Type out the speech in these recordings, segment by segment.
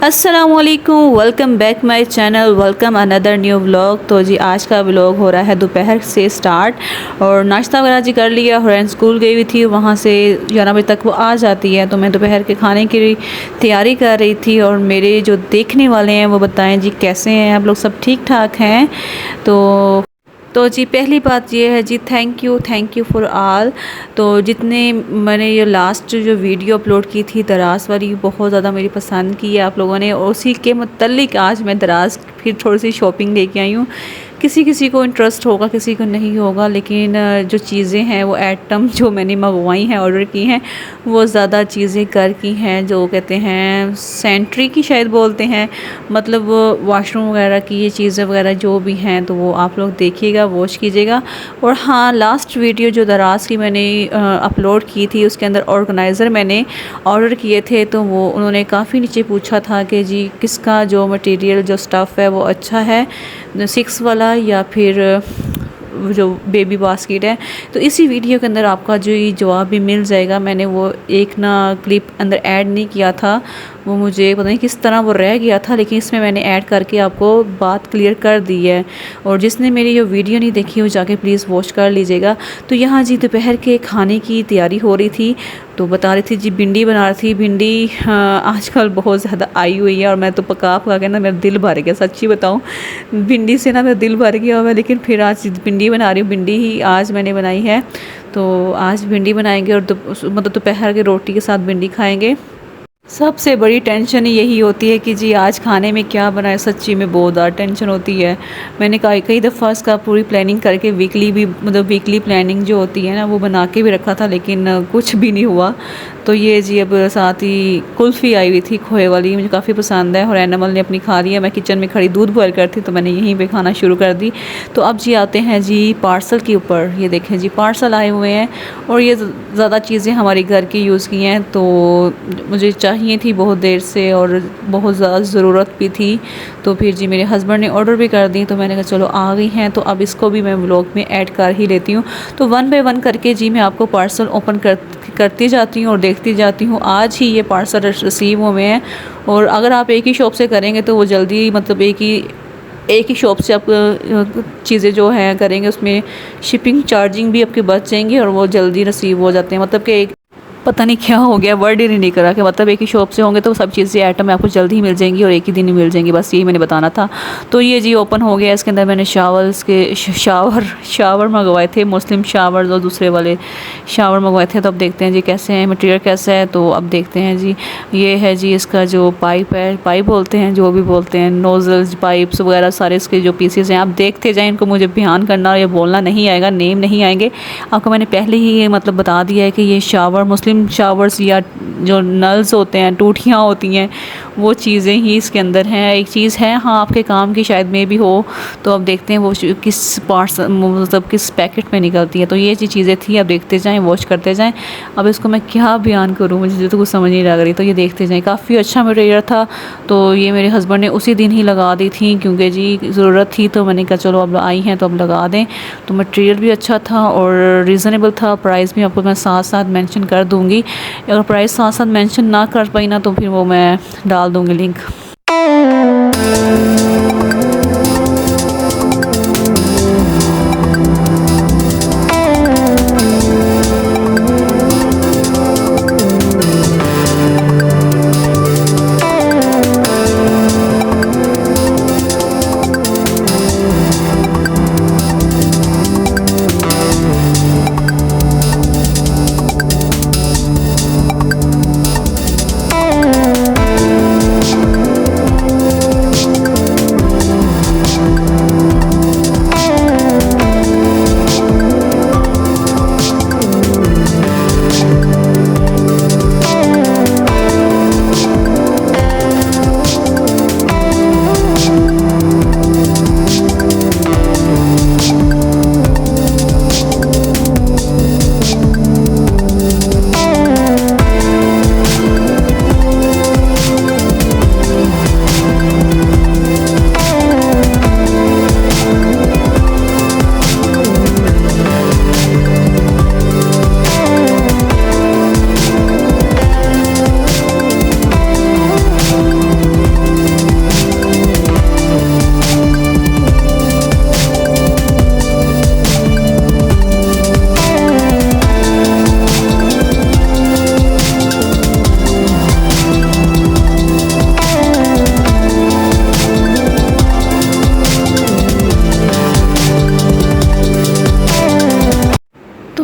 अस्सलामुअलैकुम, welcome back my channel, welcome another new vlog. तो जी आज का व्लॉग हो रहा है दोपहर से स्टार्ट। और नाश्ता वगैरह जी कर लिया। हुरैन स्कूल गई हुई थी, वहाँ से 11 बजे तक वो आ जाती है। तो मैं दोपहर के खाने की तैयारी कर रही थी। और मेरे जो देखने वाले हैं वो बताएं जी कैसे हैं आप लोग, सब ठीक ठाक हैं। तो जी पहली बात ये है जी, थैंक यू फॉर ऑल। तो जितने मैंने ये लास्ट जो वीडियो अपलोड की थी दराज वाली, बहुत ज़्यादा मेरी पसंद की है आप लोगों ने। और उसी के मुतल्लिक आज मैं दराज फिर थोड़ी सी शॉपिंग लेके आई हूँ। किसी किसी को इंटरेस्ट होगा, किसी को नहीं होगा, लेकिन जो चीज़ें हैं वो आइटम जो मैंने मंगवाई हैं, ऑर्डर की हैं, वो ज़्यादा चीज़ें कर की हैं जो कहते हैं सेंट्री की शायद बोलते हैं, मतलब वॉशरूम वगैरह की ये चीज़ें वगैरह जो भी हैं। तो वो आप लोग देखिएगा, वॉच कीजिएगा। और हाँ, लास्ट वीडियो जो दराज की मैंने अपलोड की थी उसके अंदर ऑर्गेनाइज़र मैंने ऑर्डर किए थे। तो वो उन्होंने काफ़ी नीचे पूछा था कि जी किसका जो मटेरियल जो स्टफ़ है वो अच्छा है, 6 वाला या फिर जो बेबी बास्केट है। तो इसी वीडियो के अंदर आपका जो ये जवाब भी मिल जाएगा। मैंने वो एक ना क्लिप अंदर ऐड नहीं किया था, वो मुझे पता नहीं किस तरह वो रह गया था, लेकिन इसमें मैंने ऐड करके आपको बात क्लियर कर दी है। और जिसने मेरी ये वीडियो नहीं देखी हो जाके प्लीज़ वॉच कर लीजिएगा। तो यहाँ जी दोपहर के खाने की तैयारी हो रही थी। तो बता रही थी जी भिंडी बना रही थी। भिंडी आजकल बहुत ज़्यादा आई हुई है और मैं तो पका पका के ना मेरा दिल भर गया, सच्ची बताऊँ। भिंडी से ना मेरा दिल भर गया हुआ है, लेकिन फिर आज भिंडी बना रही हूँ। भिंडी ही आज मैंने बनाई है। तो आज भिंडी बनाएंगे और मतलब दोपहर के रोटी के साथ भिंडी खाएंगे। सबसे बड़ी टेंशन यही होती है कि जी आज खाने में क्या बनाए। सच्ची में बहुत ज़्यादा टेंशन होती है। मैंने कई दफ़ा इसका पूरी प्लानिंग करके वीकली भी, मतलब वीकली प्लानिंग जो होती है ना, वो बना के भी रखा था, लेकिन कुछ भी नहीं हुआ। तो ये जी अब साथ ही कुल्फ़ी आई हुई थी खोए वाली, मुझे काफ़ी पसंद है। और एनिमल ने अपनी खा लिया। मैं किचन में खड़ी दूध बॉयल करती, तो मैंने यहीं पे खाना शुरू कर दी। तो अब जी आते हैं जी पार्सल के ऊपर। ये देखें जी पार्सल आए हुए हैं और ये ज़्यादा चीज़ें हमारी घर की यूज़ की हैं। तो मुझे चाहिए थी बहुत देर से और बहुत ज़्यादा ज़रूरत भी थी। तो फिर जी मेरे हस्बैंड ने ऑर्डर भी कर दी। तो मैंने कहा चलो आ गई हैं तो अब इसको भी मैं व्लॉग में ऐड कर ही लेती हूँ। तो 1 बाय 1 करके जी मैं आपको पार्सल ओपन करती जाती हूँ और देखती जाती हूँ। आज ही ये पार्सल रिसीव हुए हैं। और अगर आप एक ही शॉप से करेंगे तो वो जल्दी, मतलब एक ही शॉप से आप चीज़ें जो हैं करेंगे, उसमें शिपिंग चार्जिंग भी आपके बच जाएंगी और वो जल्दी रिसीव हो जाते हैं। मतलब कि एक पता नहीं क्या हो गया, वर्ड ही नहीं करा कि मतलब एक ही शॉप से होंगे तो सब चीज़ें आइटम आपको जल्दी ही मिल जाएंगी और एक ही दिन ही मिल जाएंगी। बस यही मैंने बताना था। तो ये जी ओपन हो गया। इसके अंदर मैंने शावर मंगवाए थे, मुस्लिम शावर और दूसरे वाले शावर मंगवाए थे। तो अब देखते हैं जी कैसे हैं, मटेरियल कैसा है। तो अब देखते हैं जी, ये है जी इसका जो पाइप है, पाइप बोलते हैं जो भी बोलते हैं, नोजल्स पाइप्स वगैरह सारे इसके जो पीसेस हैं आप देखते जाएँ। इनको मुझे ध्यान करना और ये बोलना नहीं आएगा, नेम नहीं आएंगे आपको। मैंने पहले ही मतलब बता दिया है कि ये शावर, मुस्लिम शावर्स या जो नल्स होते हैं, टूटियाँ होती हैं, वो चीज़ें ही इसके अंदर हैं। एक चीज़ है हाँ आपके काम की शायद में भी हो। तो अब देखते हैं वो किस पार्ट्स, मतलब किस पैकेट में निकलती है। तो ये चीज़ें थी, अब देखते जाएं, वॉच करते जाएं। अब इसको मैं क्या बयान करूँ, मुझे तो कुछ समझ नहीं लग रही। तो ये देखते जाएं, काफ़ी अच्छा मटेरियल था। तो ये मेरे हस्बैंड ने उसी दिन ही लगा दी थी क्योंकि जी ज़रूरत थी। तो मैंने कहा चलो अब आई हैं तो अब लगा दें। तो मटेरियल भी अच्छा था और रीज़नेबल था। प्राइस भी आपको मैं साथ साथ मेंशन कर दूँगी। अगर प्राइस साथ साथ मेंशन ना कर पाई ना तो फिर वो मैं डाल दूँगी लिंक।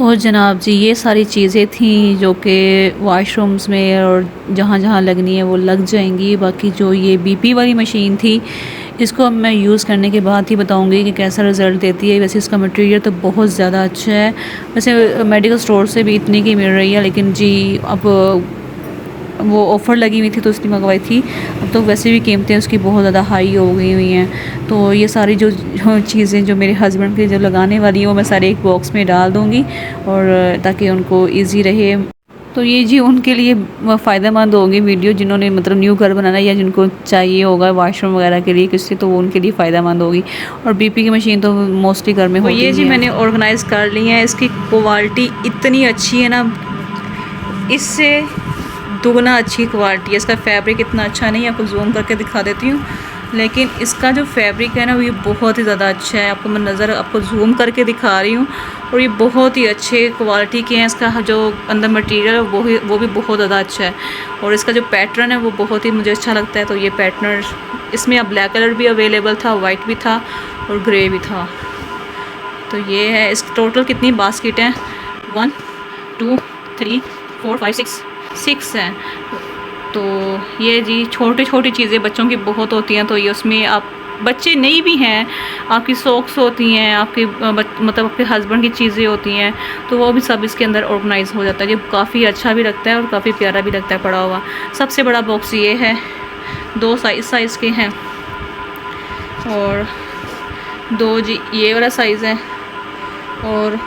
तो जनाब जी ये सारी चीज़ें थी जो कि वॉशरूम्स में और जहाँ जहाँ लगनी है वो लग जाएंगी। बाकी जो ये बीपी वाली मशीन थी इसको अब मैं यूज़ करने के बाद ही बताऊंगी कि कैसा रिज़ल्ट देती है। वैसे इसका मटेरियल तो बहुत ज़्यादा अच्छा है। वैसे मेडिकल स्टोर से भी इतनी की मिल रही है, लेकिन जी अब वो ऑफ़र लगी हुई थी तो उसकी मंगवाई थी। अब तो वैसे भी कीमतें उसकी बहुत ज़्यादा हाई हो गई हुई हैं। तो ये सारी जो चीज़ें जो मेरे हस्बैंड के जो लगाने वाली हैं वो मैं सारे एक बॉक्स में डाल दूँगी, और ताकि उनको ईज़ी रहे। तो ये जी उनके लिए फ़ायदेमंद होगी वीडियो, जिन्होंने मतलब न्यू घर बनाना है या जिनको चाहिए होगा वॉशरूम वगैरह के लिए किसी, तो वो उनके लिए फ़ायदेमंद होगी। और बीपी की मशीन तो मोस्टली घर में होती है। ये जी मैंने ऑर्गेनाइज़ कर ली है। इसकी क्वालिटी इतनी अच्छी है ना, इससे दुगना अच्छी क्वालिटी है। इसका फैब्रिक इतना अच्छा नहीं है, आपको जूम करके दिखा देती हूँ, लेकिन इसका जो फैब्रिक है ना ये बहुत ही ज़्यादा अच्छा है। आपको मैं आपको जूम करके दिखा रही हूँ, और ये बहुत ही अच्छे क्वालिटी के हैं। इसका जो अंदर मटेरियल है वो भी बहुत ज़्यादा अच्छा है, और इसका जो पैटर्न है वो बहुत ही मुझे अच्छा लगता है। तो ये पैटर्न इसमें अब ब्लैक कलर भी अवेलेबल था, वाइट भी था और ग्रे भी था। तो ये है। इस टोटल कितनी बास्केट हैं? 1 2 3 4 5 6 हैं। तो ये जी छोटी छोटी चीज़ें बच्चों की बहुत होती हैं, तो ये उसमें आप बच्चे नहीं भी हैं, आपकी सॉक्स होती हैं, आपके मतलब आपके हस्बैंड की चीज़ें होती हैं, तो वो भी सब इसके अंदर ऑर्गेनाइज हो जाता है। ये काफ़ी अच्छा भी लगता है और काफ़ी प्यारा भी लगता है पड़ा हुआ। सबसे बड़ा बॉक्स ये है, 2 साइज़ के हैं, और 2 जी ये वाला साइज़ है, और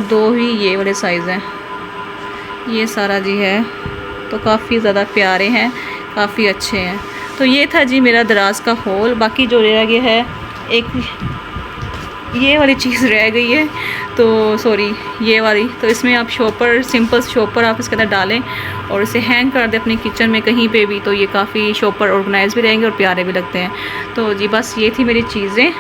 2 ही ये वाले साइज़ हैं। ये सारा जी है, तो काफ़ी ज़्यादा प्यारे हैं, काफ़ी अच्छे हैं। तो ये था जी मेरा दराज का हॉल। बाकी जो रह गया है, एक ये वाली चीज़ रह गई है, तो सॉरी ये वाली, तो इसमें आप शॉपर, सिंपल शॉपर आप इसके अंदर डालें और इसे हैंग कर दें अपनी किचन में कहीं पे भी, तो ये काफ़ी शॉपर ऑर्गेनाइज भी रहेंगे और प्यारे भी लगते हैं। तो जी बस ये थी मेरी चीज़ें।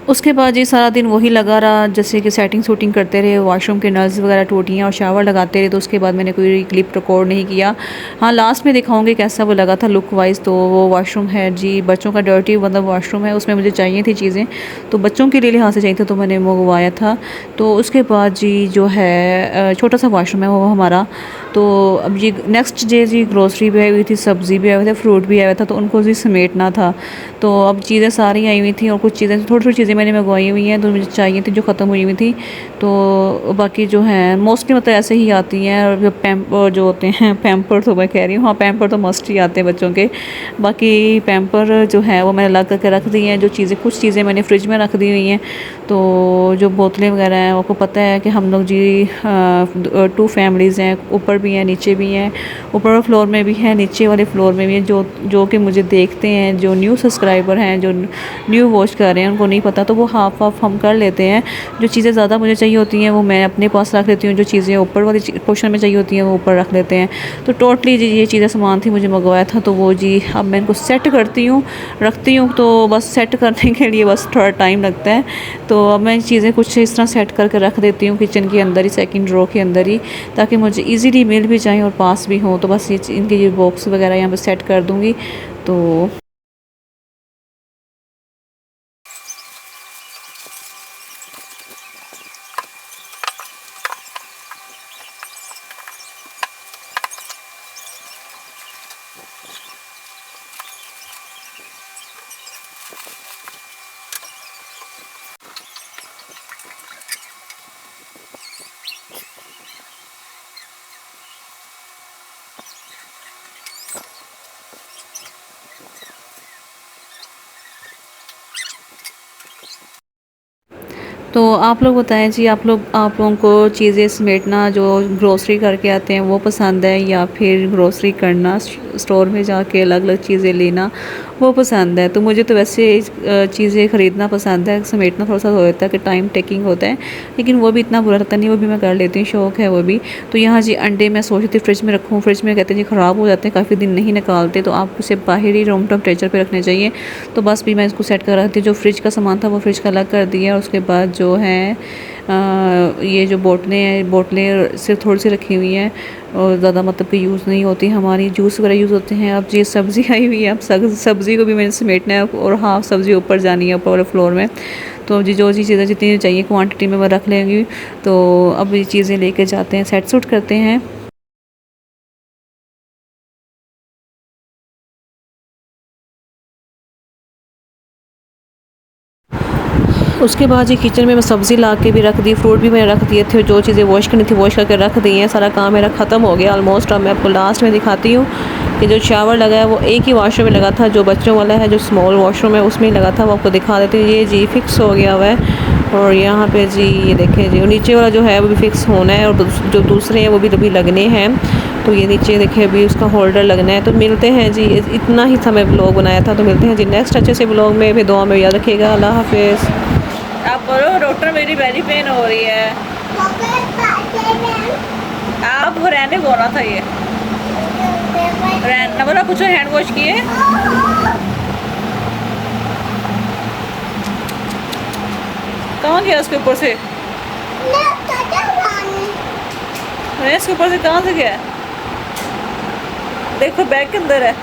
उसके बाद ये सारा दिन वही लगा रहा, जैसे कि सेटिंग शूटिंग करते रहे, वॉशरूम के नल्स वगैरह टूटियाँ और शावर लगाते रहे। तो उसके बाद मैंने कोई क्लिप रिकॉर्ड नहीं किया। हाँ लास्ट में दिखाऊंगी कैसा वो लगा था लुक वाइज। तो वो वॉशरूम है जी बच्चों का डर्टी मतलब वॉशरूम है, उसमें मुझे चाहिए थी चीज़ें, तो बच्चों के लिए लिहाज से चाहिए था, तो मैंने मंगवाया था। तो उसके बाद जी जो है छोटा सा वॉशरूम है वो हमारा। तो अब जी नेक्स्ट डे जी ग्रोसरी भी आई हुई थी, सब्ज़ी भी आई हुई थी, फ्रूट भी आया हुआ था, तो उनको जी समेटना था। तो अब चीज़ें सारी आई हुई थी, और कुछ चीज़ें थोड़ी थोड़ी चीज़ें मैंने मंगवाई हुई हैं, तो मुझे चाहिए थी जो ख़त्म हुई हुई थी। तो बाकी जो है मोस्टली मतलब ऐसे ही आती हैं। और पैम्पर जो होते हैं, पैम्पर तो मैं कह रही हूँ, हाँ पैम्पर तो मस्ट ही आते हैं बच्चों के। बाकी पैम्पर जो है वो मैंने लग करके रख दी हैं। जो चीज़ें कुछ चीज़ें मैंने फ्रिज में रख दी हुई हैं। तो जो बोतलें वगैरह हैं, आपको पता है कि हम लोग जी 2 फैमिलीज़ हैं, ऊपर भी हैं नीचे भी हैं, ऊपर वाले फ्लोर में भी है, नीचे वाले फ्लोर में भी है। जो कि मुझे देखते हैं, जो न्यू सब्सक्राइबर हैं, जो न्यू वॉच कर रहे हैं, उनको नहीं पता, तो वो हाफ हाफ हम कर लेते हैं। जो चीज़ें ज़्यादा मुझे चाहिए होती हैं वो मैं अपने पास रख लेती हूँ, जो चीज़ें ऊपर वाली पोर्शन में चाहिए होती हैं वो ऊपर रख लेते हैं। तो टोटली जी ये चीज़ें सामान थी मुझे मंगवाया था, तो वो जी अब मैं इनको सेट करती हूँ, रखती हूँ। तो बस सेट करने के लिए बस थोड़ा टाइम लगता है। तो अब मैं चीज़ें कुछ इस तरह सेट करके रख देती हूँ किचन के अंदर ही, सेकंड रो के अंदर ही, ताकि मुझे इजीली मिल भी जाएँ और पास भी हों। तो बस ये इनके ये बॉक्स वगैरह यहाँ पे सेट कर दूँगी। तो तो आप लोग बताएं जी, आप लोगों को चीज़ें समेटना जो ग्रोसरी करके आते हैं वो पसंद है, या फिर ग्रोसरी करना स्टोर में जाके अलग अलग चीज़ें लेना वो पसंद है? तो मुझे तो वैसे चीज़ें ख़रीदना पसंद है, समेटना थोड़ा सा हो जाता है कि टाइम टेकिंग होता है, लेकिन वो भी इतना बुरा लगता नहीं, वो भी मैं कर लेती हूँ, शौक़ है वो भी। तो यहाँ जी अंडे मैं सोच रही थी फ्रिज में रखूँ, फ्रिज में कहते हैं जी ख़राब हो जाते हैं, काफ़ी दिन नहीं निकालते, तो आपको उसे बाहर ही रूम टेम्परेचर पर रखने चाहिए। तो बस भी मैं इसको सेट कर रखती हूँ। जो फ्रिज का सामान था वो फ्रिज का अलग कर दिया, और उसके बाद जो है ये जो बोतलें सिर्फ थोड़ी सी रखी हुई हैं और ज़्यादा मतलब कि यूज़ नहीं होती, हमारी जूस वगैरह यूज़ होते हैं। अब ये सब्ज़ी आई हुई है, अब सब्ज़ी को भी मैंने समेटना है और हाफ़ सब्ज़ी ऊपर जानी है ऊपर वाले फ्लोर में। तो जी जो चीज़ें जितनी चाहिए क्वांटिटी में मैं रख लेंगी। तो अब ये चीज़ें लेके जाते हैं, सेट सूट करते हैं। उसके बाद ये किचन में मैं सब्ज़ी ला के भी रख दी, फ्रूट भी मैंने रख दिए थे, जो चीज़ें वॉश करनी थी वॉश करके रख दी हैं। सारा काम मेरा ख़त्म हो गया ऑलमोस्ट। अब मैं आपको लास्ट में दिखाती हूँ कि जो शावर लगा है वो एक ही वॉशरूम में लगा था, जो बच्चों वाला है जो स्मॉल वॉशरूम है उसमें ही लगा था, वो आपको दिखा देती हूँ। ये जी फिक्स हो गया हुआ है और यहाँ पे जी ये देखें जी, और नीचे वाला जो है वो भी फिक्स होना है और जो दूसरे हैं वो भी अभी लगने हैं। तो ये नीचे देखिए अभी उसका होल्डर लगना है। तो मिलते हैं जी, इतना ही था मैं ब्लॉग बनाया था। तो मिलते हैं जी नेक्स्ट अच्छे से ब्लॉग में, फिर दुआ में याद रखिएगा। अल्लाह हाफिज़। आप बोलो डॉक्टर मेरी बेली पेन हो रही है। आप रहने बोला था ये रहना बोला, कुछ हैंड वॉश किए। कहाँ गया उसके ऊपर से, इसके ऊपर से कहाँ से गया? देखो बैग के अंदर है।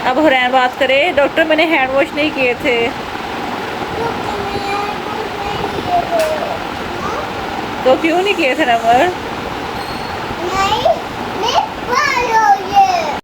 अब हुरैन बात करे, डॉक्टर मैंने हैंड वॉश नहीं किए थे। तो क्यों नहीं किए थे नंबर?